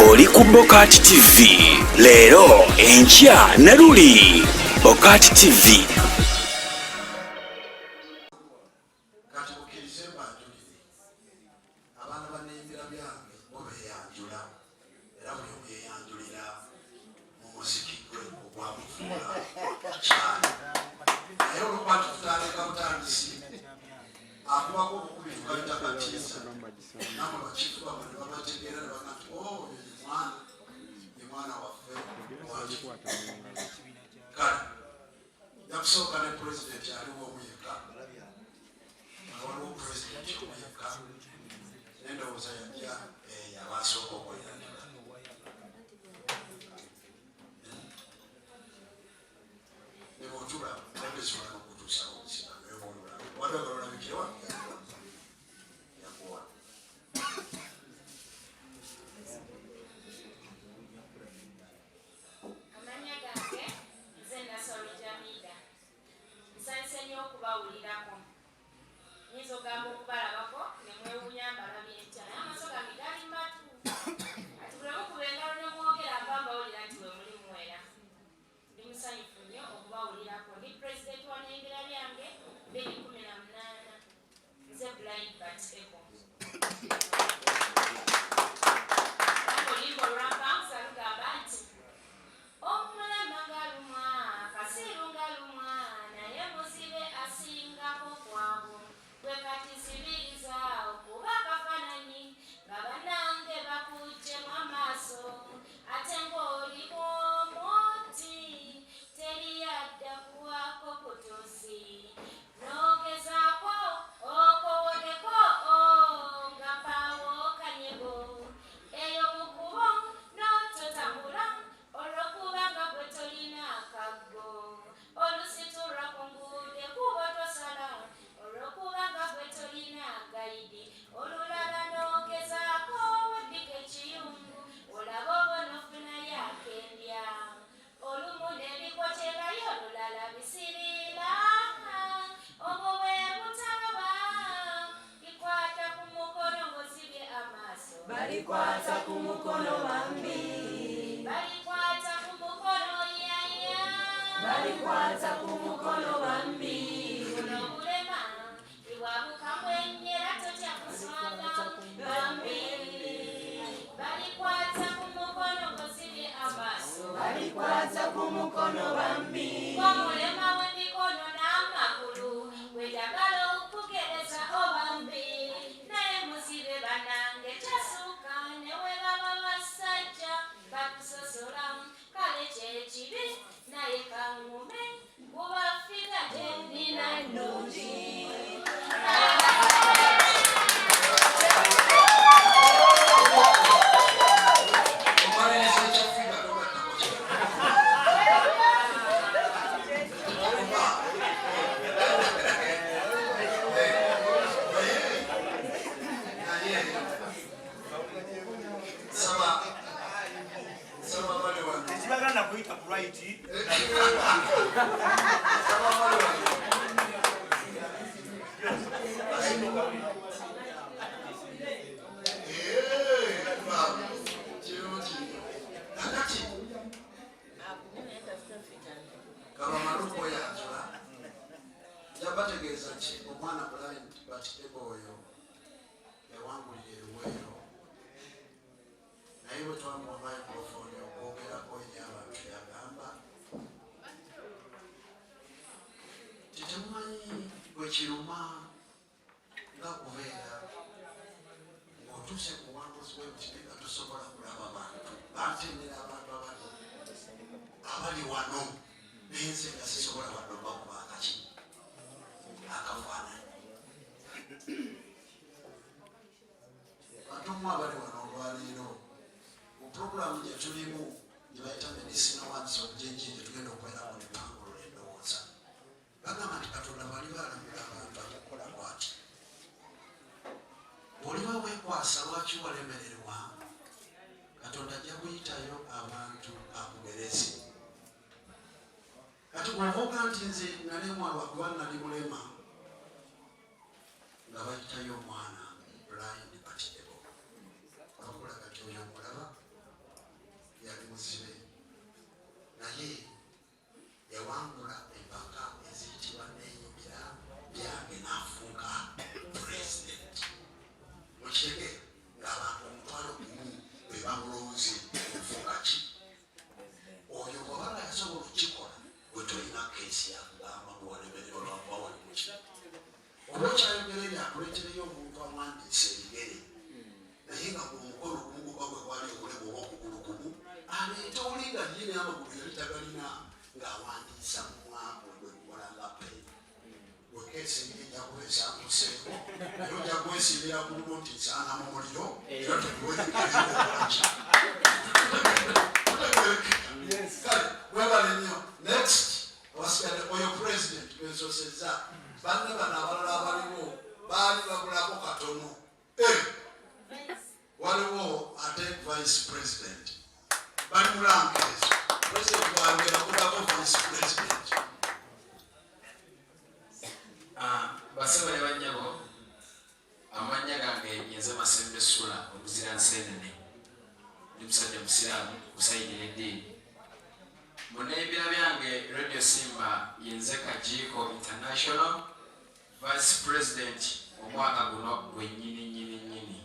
oli ku Bokati TV leero enkya ne luli Bokati TV. Blind but able. muzibe naye yawangula empaka eziyitibwa n'enyumira byange n'afuuka pulezidenti mukireke ng'abantu omutwalo gumu bwe bamulowooze okufuuka ki oyo bwabanga yasobola okukikola bwe tolina keesi yakugamba muwalemerero lwakuba wali muki oba okyayogera ebyakuleetereyo omuntu amwandiisa ebigere naye nga omukolo ogumuguba bwe gwali obulemu oba okugulu kumu aleete olinga yini amagulu yali tagalina ng'awandiisa mu mwaka gwe kukola nga peni wekeesi ngeri ejja kuba esanguseeko naye ojja kwesiibira ku luno nti nsaana mu muliro era teguweekolaki kale webale nnyo next wasigadde oyo pulezidenti gwensosezza banne bano abalala abaliwo baali babulako katono waliwo ate vice president bali mulankeezi president wangera kubako vice president basaba ne bannyabo amannya gange yenze Masembe Sula omuzira Nseenene ndi musajja musiraamu kusayidira eddiini muneebira byange Radio Simba yenze Kajiiko International Vice President omwaka guno gwennyini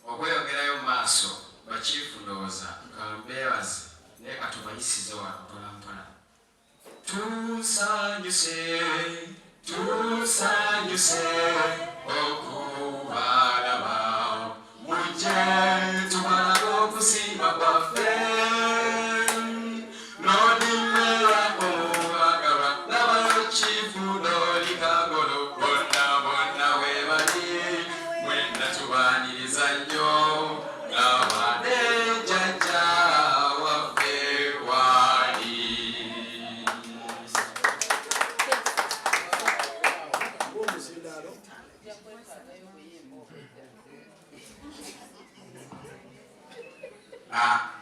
okweyongerayo mu maaso bakiifu ndowooza kambeebazi naye katubayisize wano mpolampola tusanyuse okubalaba mujje tumalaga okusimba kwaffe nodimera obagalwa n'abakiifu n'olikagolo bonna webali mwenna tubaaniriza nnyo ng'abaane jjajja waffe wali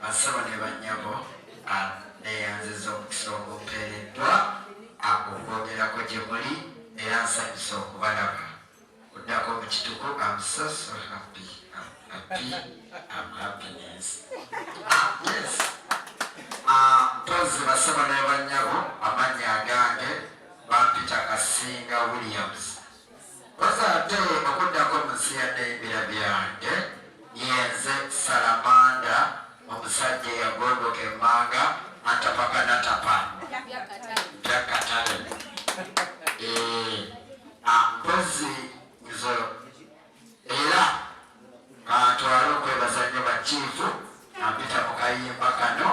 basaba ne bannyabo neyanziza okusonga opeereddwa okwogerako gye muli era nsanyusa okubalaba kuddako mu kituko I'm so happy. I'm happiness. Yes. Mpozi basaba ne bannyabo amannya agange bampita Kasinga Williams. Poza ate okuddako mu nsi ya n'ebira byange yenze Salamanda omusajja eyagondoka emmanga atapaka natapa byakatale mpozi nzo era atwale okwebaza nnyo bakiifu ampita mu kayimba kano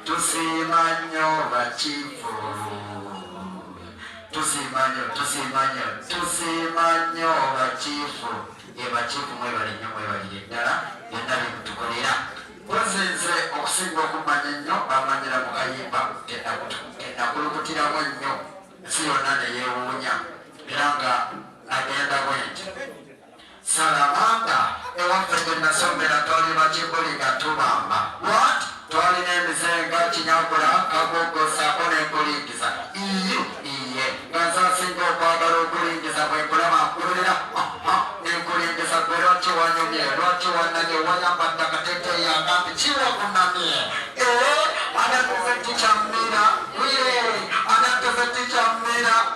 tusiima nnyo bakiifu tusiima nnyo bakiifu bakiifu mwebale nnyo mwebalire ddala byonna byemutukolera pozinze okusinga okumanya ennyo bamanyira mu kayimba kenakulukutiramu ennyo ensi yonna neyeewuunya era nga agenda bwenti Salamanda ewaffe gye nasomera twali bakimbuli nga tubamba what twalina emizenga kinyagula kagogosaako n'enkulingiza iye nga nsasinga okwagala okulingiza bwenkulaba nkululira nenkulingiza gwe lwaki wanyumye lwaki wananye wayambadde akateeteeyi akampi kiwakunamye anatuze tikyamira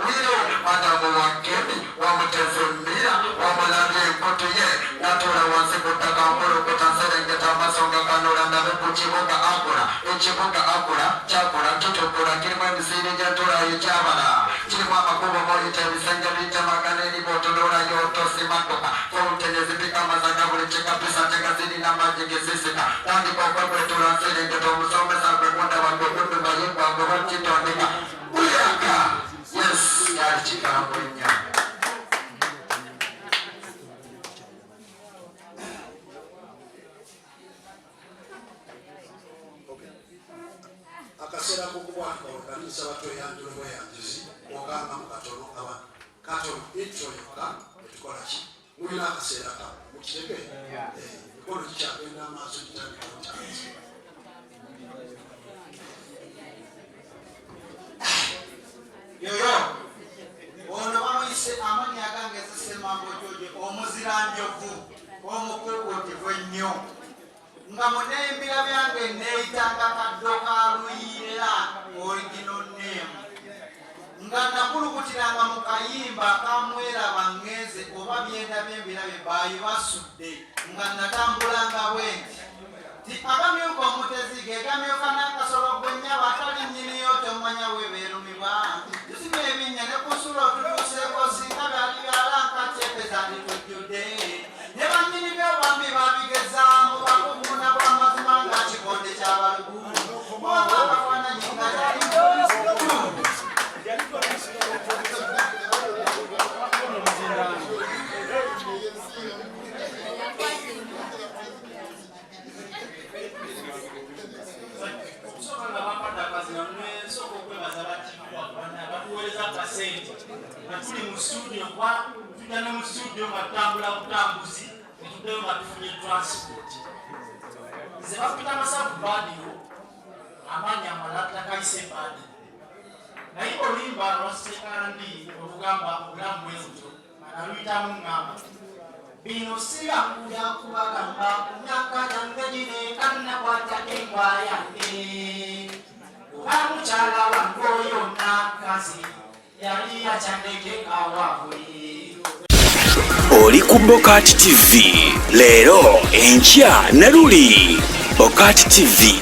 wire madamu wankemi wamuteze mmira wamulabye enkutu ye natuula wansi ku ttaka nkulukuta nserengeta amasonga kanula ndabe ku kibuga akula kyakula kitukula kirimu emiziiri gyentulayo kyabala kirimu amakubo moyita ebisenge bitemagana eriba otunulayo otosimadduka fountain ezipika amazaga buli kikapisa tegazirina amagye gezisika tandika okwegwetula nserengeta omusomesa gwe kundaba gwe kuddubaye gwagwe bakitondeka buyaka yes yali kigambo nnyo akaseera k'okubwatuka wekanisa batweyanjule bweyanjuzi ogamba mu katono abantu katono intro yokka etukola ki mulina akaseera ka mukireke emikono kikyagenda amaaso kitandikamu kyansi yoyo ono bamuyise amannya agange ezisemambo joje omuziranda omumanyufu omukuukutivu ennyo nga muneembira byange neeyitanga kaddo ka luyira original name nga nakulukutiranga mu kayimba kamweraba ngeze oba byenda byembirabe bayi basudde nga natambulanga bwenti ti akamyuka omutezi gegamyuka n'akasolo gwennyaba atali nnyiniyo tomanya webeerumibwa tusiba ebinnya ne kusulo tutuuseeko singa byali byalankatepeza nditujjudde ne bannyini by'obwambi babigezaamu bakuvuna bw'amazima nga kikonde ky'abalugu oba akafaananyi nga tali tuli mu studio kwa tutana mu studio matambula butambuzi tudeyo matufunye transport ze bapita masabu badio amanya malata kaise badi na hiyo limba rosekandi okugamba obulamu bwezo analuita mu ngamba bino sira kuja kubagamba myaka yange gine kanna kwata engwa yange ubamuchala wangoyo nakazi oli ku Bokati TV leero enkya Naruli. Bokati TV